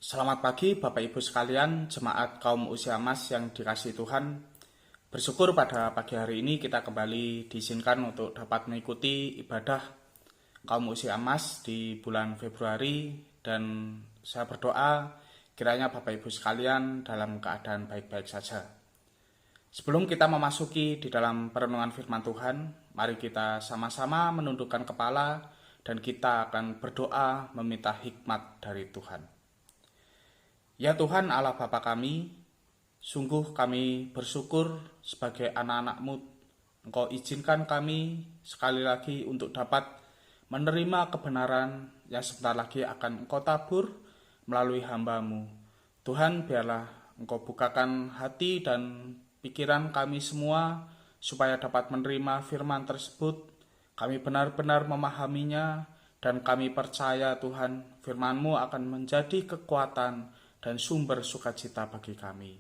Selamat pagi Bapak Ibu sekalian, jemaat kaum usia emas yang dikasihi Tuhan. Bersyukur pada pagi hari ini kita kembali diizinkan untuk dapat mengikuti ibadah kaum usia emas di bulan Februari. Dan saya berdoa kiranya Bapak Ibu sekalian dalam keadaan baik-baik saja. Sebelum kita memasuki di dalam perenungan firman Tuhan, mari kita sama-sama menundukkan kepala dan kita akan berdoa meminta hikmat dari Tuhan. Ya Tuhan Allah Bapa kami, sungguh kami bersyukur sebagai anak-anak-Mu. Engkau izinkan kami sekali lagi untuk dapat menerima kebenaran yang sebentar lagi akan Engkau tabur melalui hamba-Mu. Tuhan, biarlah Engkau bukakan hati dan pikiran kami semua supaya dapat menerima firman tersebut. Kami benar-benar memahaminya dan kami percaya Tuhan, firman-Mu akan menjadi kekuatan dan sumber sukacita bagi kami.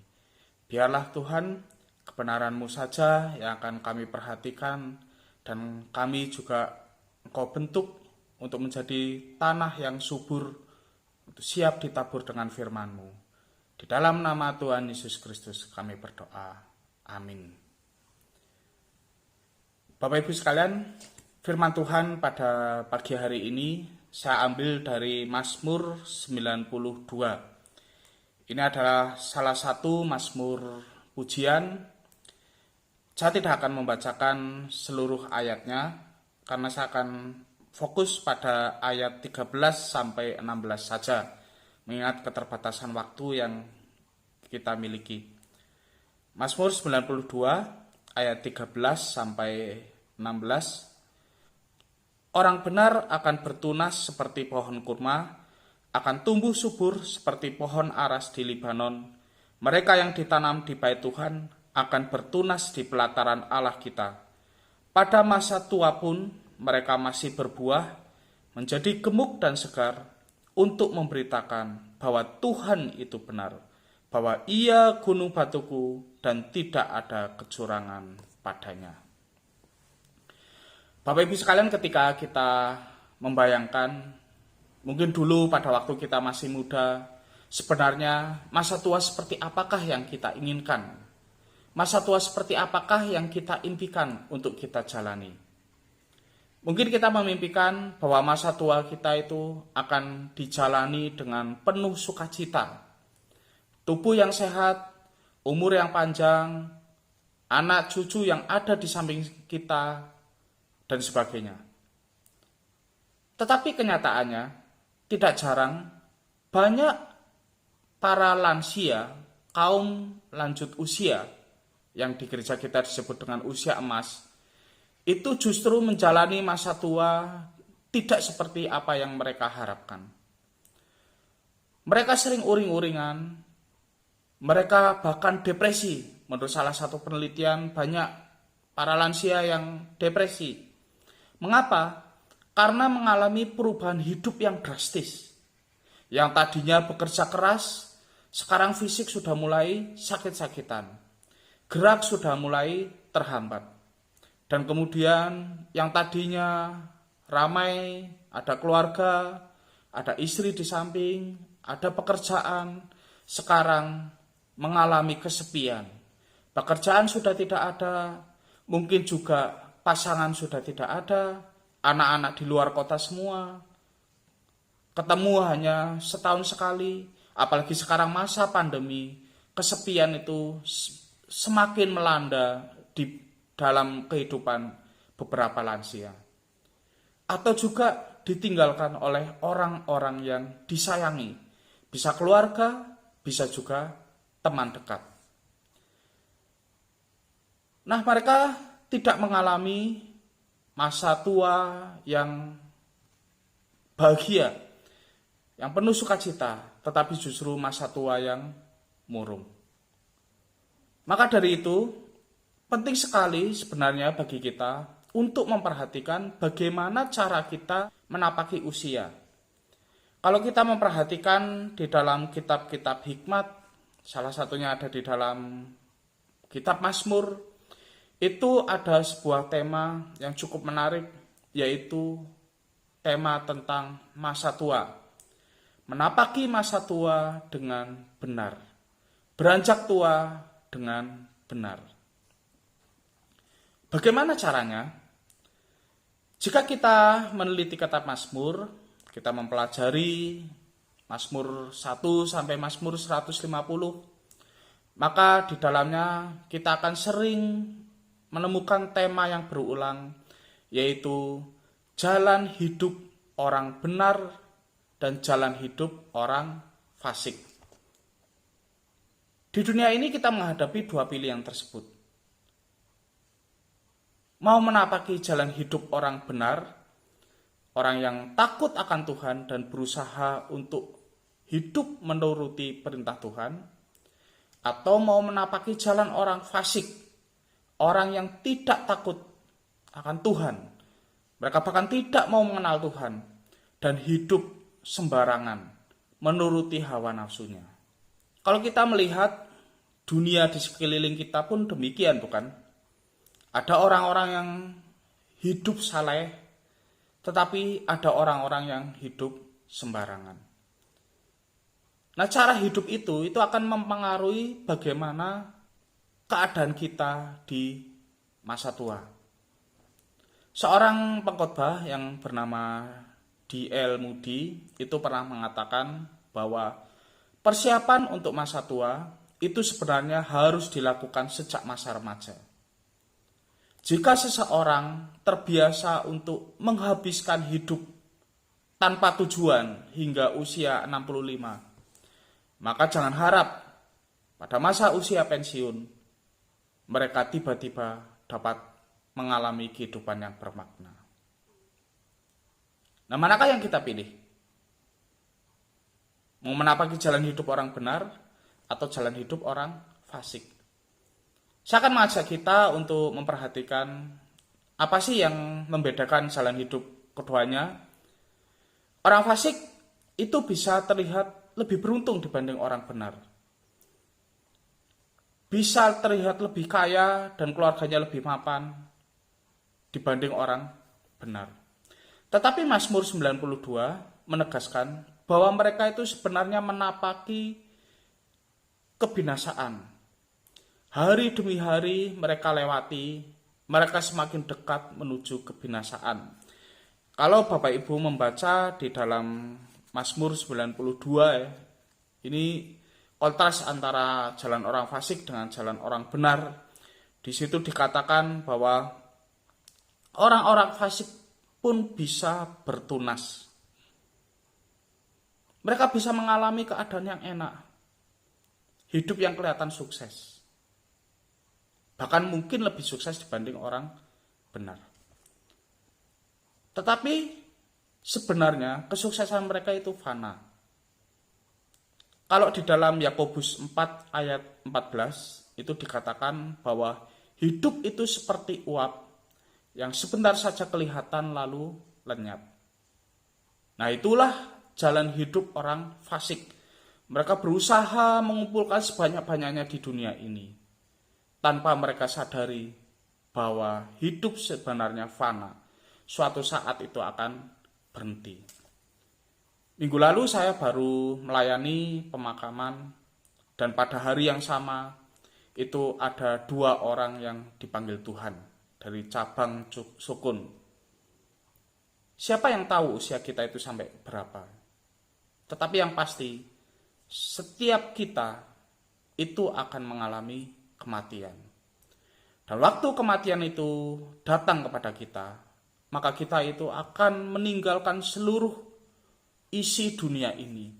Biarlah Tuhan, kebenaran-Mu saja yang akan kami perhatikan dan kami juga Engkau bentuk untuk menjadi tanah yang subur, untuk siap ditabur dengan firman-Mu. Di dalam nama Tuhan Yesus Kristus kami berdoa. Amin. Bapak Ibu sekalian, firman Tuhan pada pagi hari ini saya ambil dari Mazmur 92. Ini adalah salah satu mazmur pujian. Saya tidak akan membacakan seluruh ayatnya karena saya akan fokus pada ayat 13 sampai 16 saja, mengingat keterbatasan waktu yang kita miliki. Mazmur 92 ayat 13 sampai 16. Orang benar akan bertunas seperti pohon kurma, akan tumbuh subur seperti pohon aras di Libanon. Mereka yang ditanam di bait Tuhan akan bertunas di pelataran Allah kita. Pada masa tua pun mereka masih berbuah, menjadi gemuk dan segar, untuk memberitakan bahwa Tuhan itu benar, bahwa Ia gunung batuku dan tidak ada kecurangan padanya. Bapak Ibu sekalian, ketika kita membayangkan mungkin dulu pada waktu kita masih muda, sebenarnya masa tua seperti apakah yang kita inginkan? Masa tua seperti apakah yang kita impikan untuk kita jalani? Mungkin kita memimpikan bahwa masa tua kita itu akan dijalani dengan penuh sukacita. Tubuh yang sehat, umur yang panjang, anak cucu yang ada di samping kita, dan sebagainya. Tetapi kenyataannya, tidak jarang banyak para lansia, kaum lanjut usia, yang di gereja kita disebut dengan usia emas, itu justru menjalani masa tua tidak seperti apa yang mereka harapkan. Mereka sering uring-uringan, mereka bahkan depresi. Menurut salah satu penelitian, banyak para lansia yang depresi. Mengapa? Karena mengalami perubahan hidup yang drastis. Yang tadinya bekerja keras, sekarang fisik sudah mulai sakit-sakitan. Gerak sudah mulai terhambat. Dan kemudian yang tadinya ramai, ada keluarga, ada istri di samping, ada pekerjaan, sekarang mengalami kesepian. Pekerjaan sudah tidak ada, mungkin juga pasangan sudah tidak ada, anak-anak di luar kota semua, ketemu hanya setahun sekali, apalagi sekarang masa pandemi, kesepian itu semakin melanda di dalam kehidupan beberapa lansia. Atau juga ditinggalkan oleh orang-orang yang disayangi, bisa keluarga, bisa juga teman dekat. Nah, mereka tidak mengalami masa tua yang bahagia, yang penuh sukacita, tetapi justru masa tua yang murung. Maka dari itu, penting sekali sebenarnya bagi kita untuk memperhatikan bagaimana cara kita menapaki usia. Kalau kita memperhatikan di dalam kitab-kitab hikmat, salah satunya ada di dalam kitab Mazmur, itu ada sebuah tema yang cukup menarik, yaitu tema tentang masa tua. menapaki masa tua dengan benar, beranjak tua dengan benar. Bagaimana caranya? Jika kita meneliti kitab Mazmur, kita mempelajari Mazmur 1 sampai Mazmur 150, maka di dalamnya kita akan sering menemukan tema yang berulang, yaitu jalan hidup orang benar dan jalan hidup orang fasik. Di dunia ini kita menghadapi dua pilihan tersebut. Mau menapaki jalan hidup orang benar, orang yang takut akan Tuhan dan berusaha untuk hidup menuruti perintah Tuhan, atau mau menapaki jalan orang fasik, orang yang tidak takut akan Tuhan. Mereka bahkan tidak mau mengenal Tuhan dan hidup sembarangan, menuruti hawa nafsunya. Kalau kita melihat dunia di sekeliling kita pun demikian, bukan? Ada orang-orang yang hidup saleh, tetapi ada orang-orang yang hidup sembarangan. Nah, cara hidup itu akan mempengaruhi bagaimana keadaan kita di masa tua. Seorang pengkhotbah yang bernama D.L. Moody itu pernah mengatakan bahwa persiapan untuk masa tua itu sebenarnya harus dilakukan sejak masa remaja. Jika seseorang terbiasa untuk menghabiskan hidup tanpa tujuan hingga usia 65, maka jangan harap pada masa usia pensiun mereka tiba-tiba dapat mengalami kehidupan yang bermakna. Nah, manakah yang kita pilih? Mau menapaki jalan hidup orang benar atau jalan hidup orang fasik? Saya akan mengajak kita untuk memperhatikan apa sih yang membedakan jalan hidup keduanya. Orang fasik itu bisa terlihat lebih beruntung dibanding orang benar. Bisa terlihat lebih kaya dan keluarganya lebih mapan dibanding orang benar. Tetapi Mazmur 92 menegaskan bahwa mereka itu sebenarnya menapaki kebinasaan. Hari demi hari mereka lewati, mereka semakin dekat menuju kebinasaan. Kalau Bapak Ibu membaca di dalam Mazmur 92, ini kontras antara jalan orang fasik dengan jalan orang benar. Di situ dikatakan bahwa orang-orang fasik pun bisa bertunas. Mereka bisa mengalami keadaan yang enak, hidup yang kelihatan sukses. Bahkan mungkin lebih sukses dibanding orang benar. Tetapi sebenarnya kesuksesan mereka itu fana. Kalau di dalam Yakobus 4 ayat 14 itu dikatakan bahwa hidup itu seperti uap yang sebentar saja kelihatan lalu lenyap. Nah, itulah jalan hidup orang fasik. Mereka berusaha mengumpulkan sebanyak-banyaknya di dunia ini, tanpa mereka sadari bahwa hidup sebenarnya fana. Suatu saat itu akan berhenti. Minggu lalu saya baru melayani pemakaman, dan pada hari yang sama itu ada 2 orang yang dipanggil Tuhan dari cabang Sukun. Siapa yang tahu usia kita itu sampai berapa? Tetapi yang pasti, setiap kita itu akan mengalami kematian. Dan waktu kematian itu datang kepada kita, maka kita itu akan meninggalkan seluruh isi dunia ini.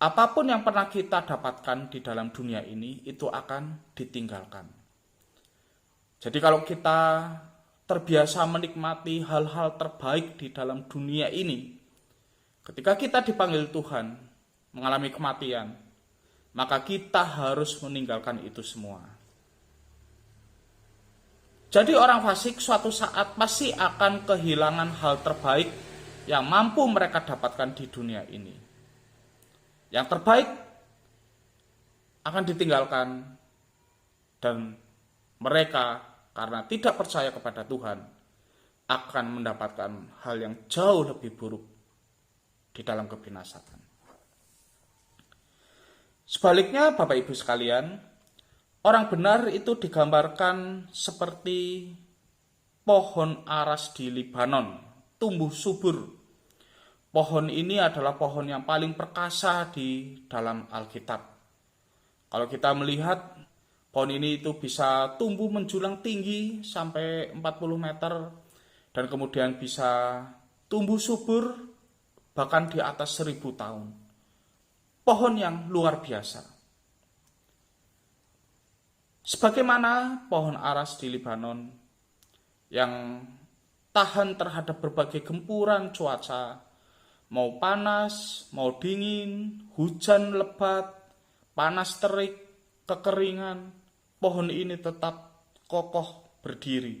Apapun yang pernah kita dapatkan di dalam dunia ini, itu akan ditinggalkan. Jadi kalau kita terbiasa menikmati hal-hal terbaik di dalam dunia ini, ketika kita dipanggil Tuhan mengalami kematian, maka kita harus meninggalkan itu semua. Jadi orang fasik suatu saat pasti akan kehilangan hal terbaik yang mampu mereka dapatkan di dunia ini. Yang terbaik akan ditinggalkan, dan mereka karena tidak percaya kepada Tuhan akan mendapatkan hal yang jauh lebih buruk di dalam kebinasaan. Sebaliknya, Bapak Ibu sekalian, orang benar itu digambarkan seperti pohon aras di Libanon, tumbuh subur. Pohon ini adalah pohon yang paling perkasa di dalam Alkitab. Kalau kita melihat pohon ini itu bisa tumbuh menjulang tinggi sampai 40 meter dan kemudian bisa tumbuh subur bahkan di atas 1000 tahun. Pohon yang luar biasa. Sebagaimana pohon aras di Libanon yang tahan terhadap berbagai gempuran cuaca, mau panas, mau dingin, hujan lebat, panas terik, kekeringan, pohon ini tetap kokoh berdiri.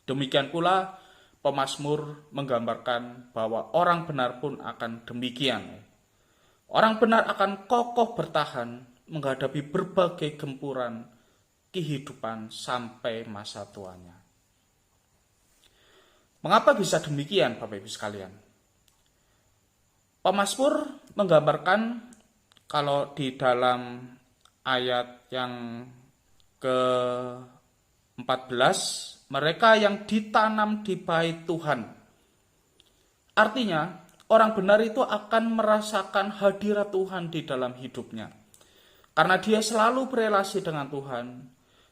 Demikian pula pemazmur menggambarkan bahwa orang benar pun akan demikian. Orang benar akan kokoh bertahan menghadapi berbagai gempuran kehidupan sampai masa tuanya. Mengapa bisa demikian, Bapak Ibu sekalian? Pemazmur menggambarkan kalau di dalam ayat yang ke-14, mereka yang ditanam di bait Tuhan. Artinya, orang benar itu akan merasakan hadirat Tuhan di dalam hidupnya. Karena dia selalu berelasi dengan Tuhan,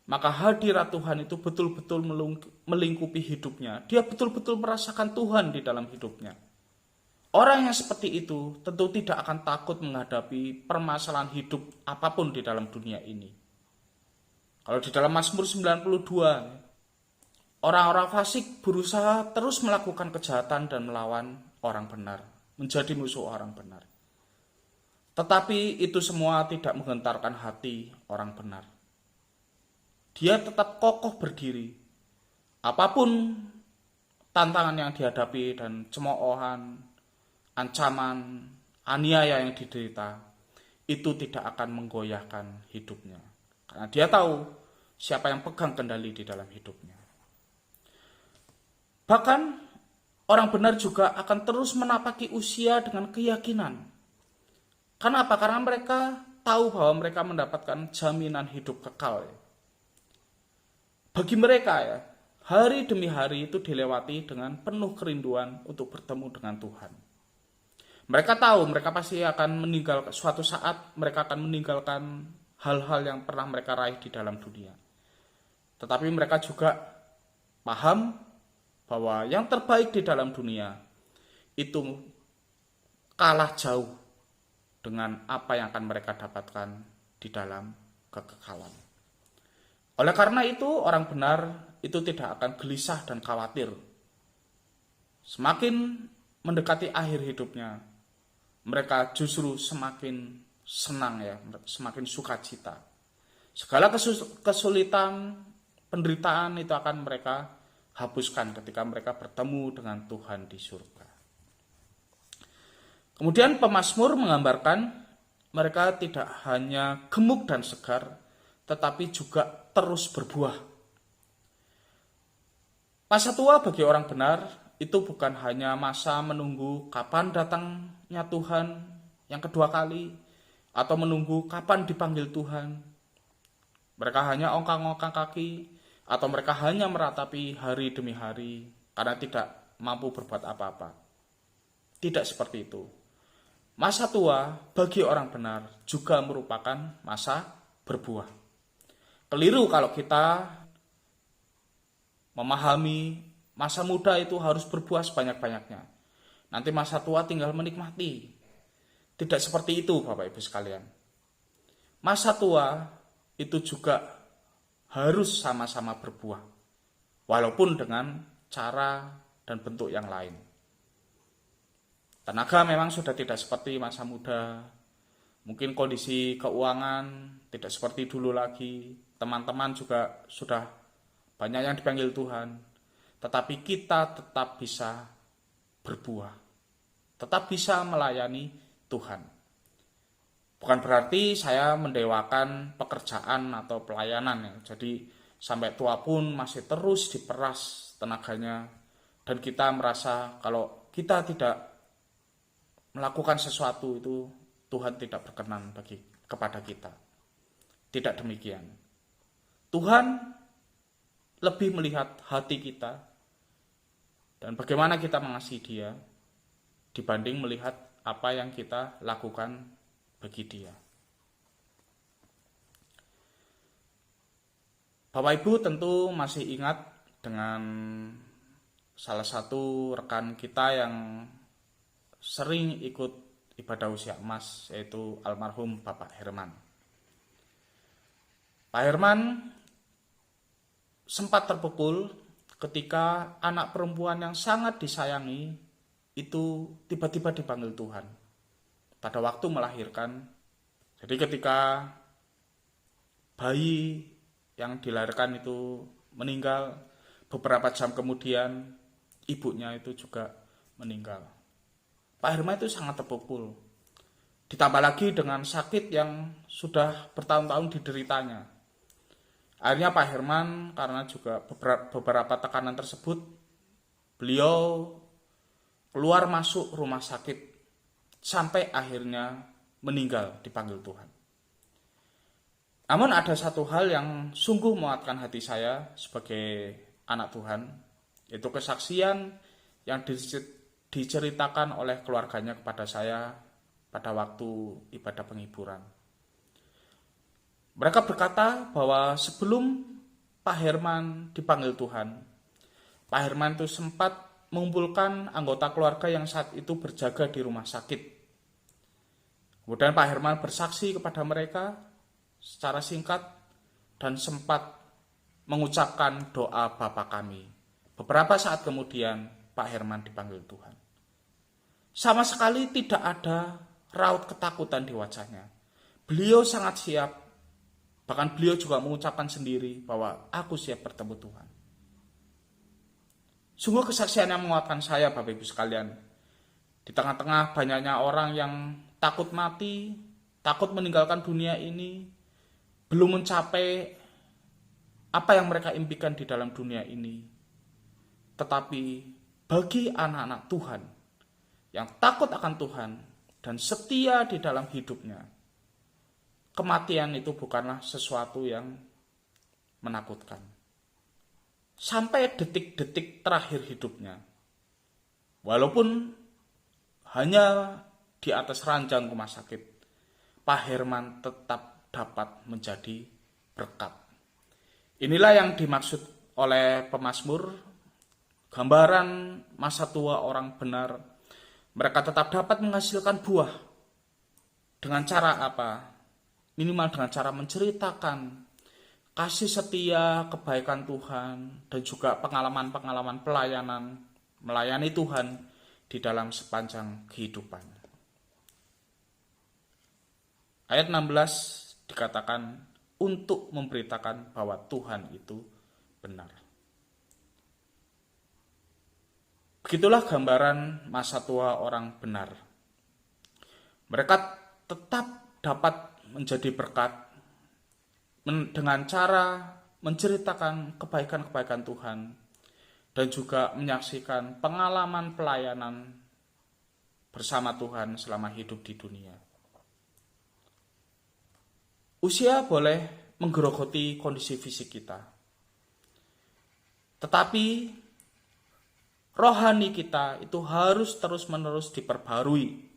maka hadirat Tuhan itu betul-betul melingkupi hidupnya. Dia betul-betul merasakan Tuhan di dalam hidupnya. Orang yang seperti itu tentu tidak akan takut menghadapi permasalahan hidup apapun di dalam dunia ini. Kalau di dalam Mazmur 92, orang-orang fasik berusaha terus melakukan kejahatan dan melawan orang benar, menjadi musuh orang benar. Tetapi itu semua tidak menggentarkan hati orang benar. Dia tetap kokoh berdiri. Apapun tantangan yang dihadapi dan cemoohan, ancaman, aniaya yang diderita, itu tidak akan menggoyahkan hidupnya. Karena dia tahu siapa yang pegang kendali di dalam hidupnya. Bahkan orang benar juga akan terus menapaki usia dengan keyakinan. Kenapa? Karena mereka tahu bahwa mereka mendapatkan jaminan hidup kekal. Bagi mereka hari demi hari itu dilewati dengan penuh kerinduan untuk bertemu dengan Tuhan. Mereka tahu mereka pasti akan meninggalkan, suatu saat mereka akan meninggalkan hal-hal yang pernah mereka raih di dalam dunia. Tetapi mereka juga paham bahwa yang terbaik di dalam dunia itu kalah jauh dengan apa yang akan mereka dapatkan di dalam kekekalan. Oleh karena itu, orang benar itu tidak akan gelisah dan khawatir. Semakin mendekati akhir hidupnya, mereka justru semakin senang semakin sukacita. Segala kesulitan, penderitaan itu akan mereka hapuskan ketika mereka bertemu dengan Tuhan di surga. Kemudian pemazmur menggambarkan mereka tidak hanya gemuk dan segar, tetapi juga terus berbuah. Masa tua bagi orang benar itu bukan hanya masa menunggu kapan datangnya Tuhan yang kedua kali, atau menunggu kapan dipanggil Tuhan. Mereka hanya ongkang-ongkang kaki, atau mereka hanya meratapi hari demi hari karena tidak mampu berbuat apa-apa. Tidak seperti itu. Masa tua bagi orang benar juga merupakan masa berbuah. Keliru kalau kita memahami masa muda itu harus berbuah sebanyak-banyaknya. Nanti masa tua tinggal menikmati. Tidak seperti itu, Bapak Ibu sekalian. Masa tua itu juga harus sama-sama berbuah, walaupun dengan cara dan bentuk yang lain. Tenaga memang sudah tidak seperti masa muda. Mungkin kondisi keuangan tidak seperti dulu lagi. Teman-teman juga sudah banyak yang dipanggil Tuhan. Tetapi kita tetap bisa berbuah. Tetap bisa melayani Tuhan. Bukan berarti saya mendewakan pekerjaan atau pelayanan. Jadi sampai tua pun masih terus diperas tenaganya. Dan kita merasa kalau kita tidak melakukan sesuatu itu Tuhan tidak berkenan kepada kita. Tidak demikian. Tuhan lebih melihat hati kita dan bagaimana kita mengasihi Dia dibanding melihat apa yang kita lakukan bagi Dia. Bapak Ibu tentu masih ingat dengan salah satu rekan kita yang sering ikut ibadah usia emas, yaitu almarhum Bapak Herman. Pak Herman sempat terpukul ketika anak perempuan yang sangat disayangi itu tiba-tiba dipanggil Tuhan pada waktu melahirkan. Jadi ketika bayi yang dilahirkan itu meninggal, beberapa jam kemudian ibunya itu juga meninggal. Pak Herman itu sangat terpukul. Ditambah lagi dengan sakit yang sudah bertahun-tahun dideritanya. Akhirnya Pak Herman karena juga beberapa tekanan tersebut, beliau keluar masuk rumah sakit sampai akhirnya meninggal dipanggil Tuhan. Namun ada satu hal yang sungguh menguatkan hati saya sebagai anak Tuhan, yaitu kesaksian yang diceritakan oleh keluarganya kepada saya pada waktu ibadah penghiburan. Mereka berkata bahwa sebelum Pak Herman dipanggil Tuhan, Pak Herman itu sempat mengumpulkan anggota keluarga yang saat itu berjaga di rumah sakit. Kemudian Pak Herman bersaksi kepada mereka secara singkat dan sempat mengucapkan doa Bapa kami. Beberapa saat kemudian Pak Herman dipanggil Tuhan. Sama sekali tidak ada raut ketakutan di wajahnya. Beliau sangat siap. Bahkan beliau juga mengucapkan sendiri bahwa aku siap bertemu Tuhan. Sungguh kesaksian yang menguatkan saya, Bapak Ibu sekalian. Di tengah-tengah banyaknya orang yang takut mati, takut meninggalkan dunia ini, belum mencapai apa yang mereka impikan di dalam dunia ini. Tetapi bagi anak-anak Tuhan yang takut akan Tuhan dan setia di dalam hidupnya, kematian itu bukanlah sesuatu yang menakutkan. Sampai detik-detik terakhir hidupnya, walaupun hanya di atas ranjang rumah sakit, Pak Herman tetap dapat menjadi berkat. Inilah yang dimaksud oleh pemazmur, gambaran masa tua orang benar. Mereka tetap dapat menghasilkan buah. Dengan cara apa? Minimal dengan cara menceritakan kasih setia, kebaikan Tuhan, dan juga pengalaman-pengalaman pelayanan, melayani Tuhan di dalam sepanjang kehidupan. Ayat 16 dikatakan untuk memberitakan bahwa Tuhan itu benar. Begitulah gambaran masa tua orang benar. Mereka tetap dapat menjadi berkat dengan cara menceritakan kebaikan-kebaikan Tuhan dan juga menyaksikan pengalaman pelayanan bersama Tuhan selama hidup di dunia. Usia boleh menggerogoti kondisi fisik kita, tetapi rohani kita itu harus terus-menerus diperbarui.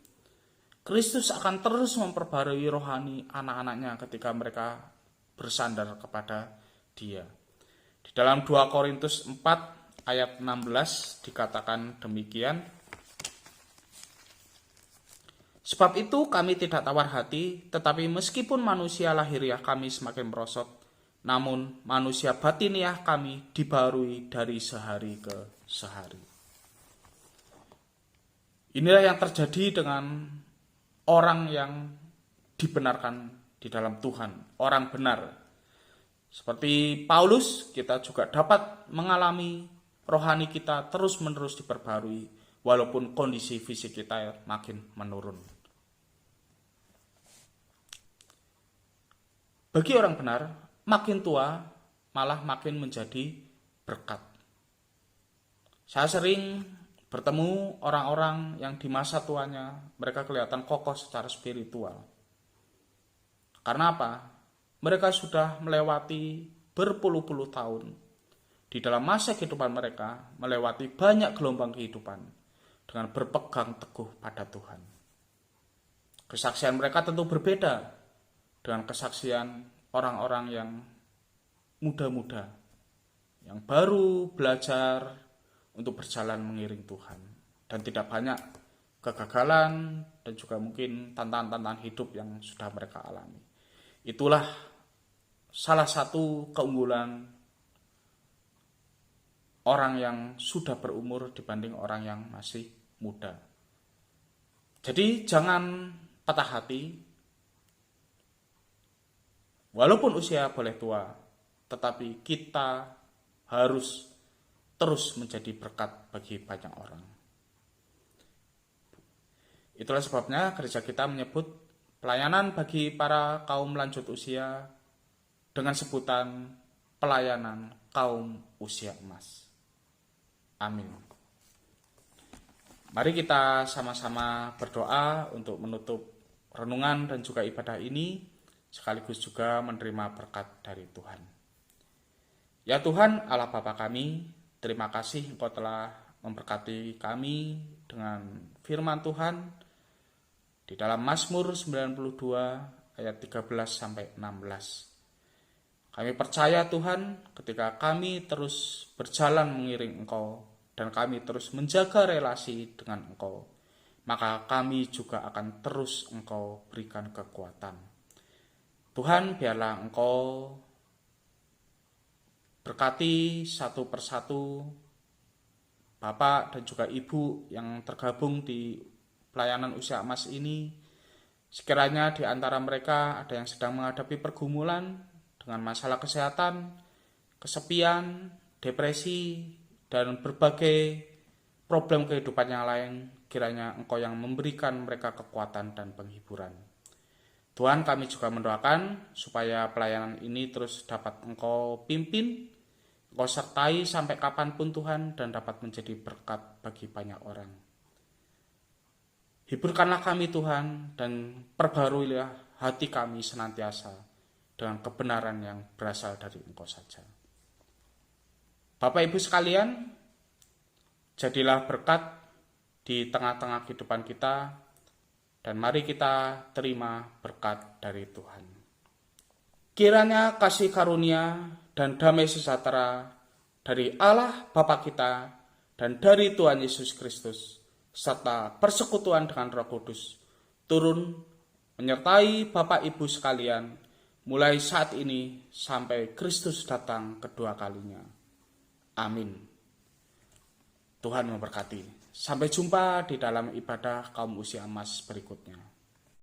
Kristus akan terus memperbarui rohani anak-anaknya ketika mereka bersandar kepada Dia. Di dalam 2 Korintus 4 ayat 16 dikatakan demikian. Sebab itu kami tidak tawar hati, tetapi meskipun manusia lahiriah kami semakin merosot, namun manusia batiniah kami dibarui dari sehari ke sehari. Inilah yang terjadi dengan orang yang dibenarkan di dalam Tuhan, orang benar. Seperti Paulus, kita juga dapat mengalami rohani kita terus-menerus diperbarui, walaupun kondisi fisik kita makin menurun. Bagi orang benar, makin tua malah makin menjadi berkat. Saya sering bertemu orang-orang yang di masa tuanya mereka kelihatan kokoh secara spiritual. Karena apa? Mereka sudah melewati berpuluh-puluh tahun. Di dalam masa kehidupan mereka melewati banyak gelombang kehidupan dengan berpegang teguh pada Tuhan. Kesaksian mereka tentu berbeda dengan kesaksian orang-orang yang muda-muda, yang baru belajar untuk berjalan mengiring Tuhan. Dan tidak banyak kegagalan dan juga mungkin tantangan-tantangan hidup yang sudah mereka alami. Itulah salah satu keunggulan orang yang sudah berumur dibanding orang yang masih muda. Jadi jangan patah hati. Walaupun usia boleh tua, tetapi kita harus terus menjadi berkat bagi banyak orang. Itulah sebabnya gereja kita menyebut pelayanan bagi para kaum lanjut usia dengan sebutan pelayanan kaum usia emas. Amin. Mari kita sama-sama berdoa untuk menutup renungan dan juga ibadah ini, sekaligus juga menerima berkat dari Tuhan. Ya Tuhan, Allah Bapa kami, terima kasih Engkau telah memberkati kami dengan firman Tuhan di dalam Mazmur 92 ayat 13-16. Kami percaya Tuhan, ketika kami terus berjalan mengiring Engkau dan kami terus menjaga relasi dengan Engkau, maka kami juga akan terus Engkau berikan kekuatan. Tuhan, biarlah Engkau berkati satu persatu Bapak dan juga Ibu yang tergabung di pelayanan usia emas ini. Sekiranya di antara mereka ada yang sedang menghadapi pergumulan dengan masalah kesehatan, kesepian, depresi, dan berbagai problem kehidupan yang lain, kiranya Engkau yang memberikan mereka kekuatan dan penghiburan. Tuhan, kami juga mendoakan supaya pelayanan ini terus dapat Engkau pimpin, Engkau sertai sampai kapanpun Tuhan, dan dapat menjadi berkat bagi banyak orang. Hiburkanlah kami Tuhan, dan perbaruilah hati kami senantiasa dengan kebenaran yang berasal dari Engkau saja. Bapak Ibu sekalian, jadilah berkat di tengah-tengah kehidupan kita, dan mari kita terima berkat dari Tuhan. Kiranya kasih karunia dan damai sejahtera dari Allah Bapa kita dan dari Tuhan Yesus Kristus, serta persekutuan dengan Roh Kudus, turun menyertai Bapak Ibu sekalian, mulai saat ini sampai Kristus datang kedua kalinya. Amin. Tuhan memberkati. Sampai jumpa di dalam ibadah kaum usia emas berikutnya.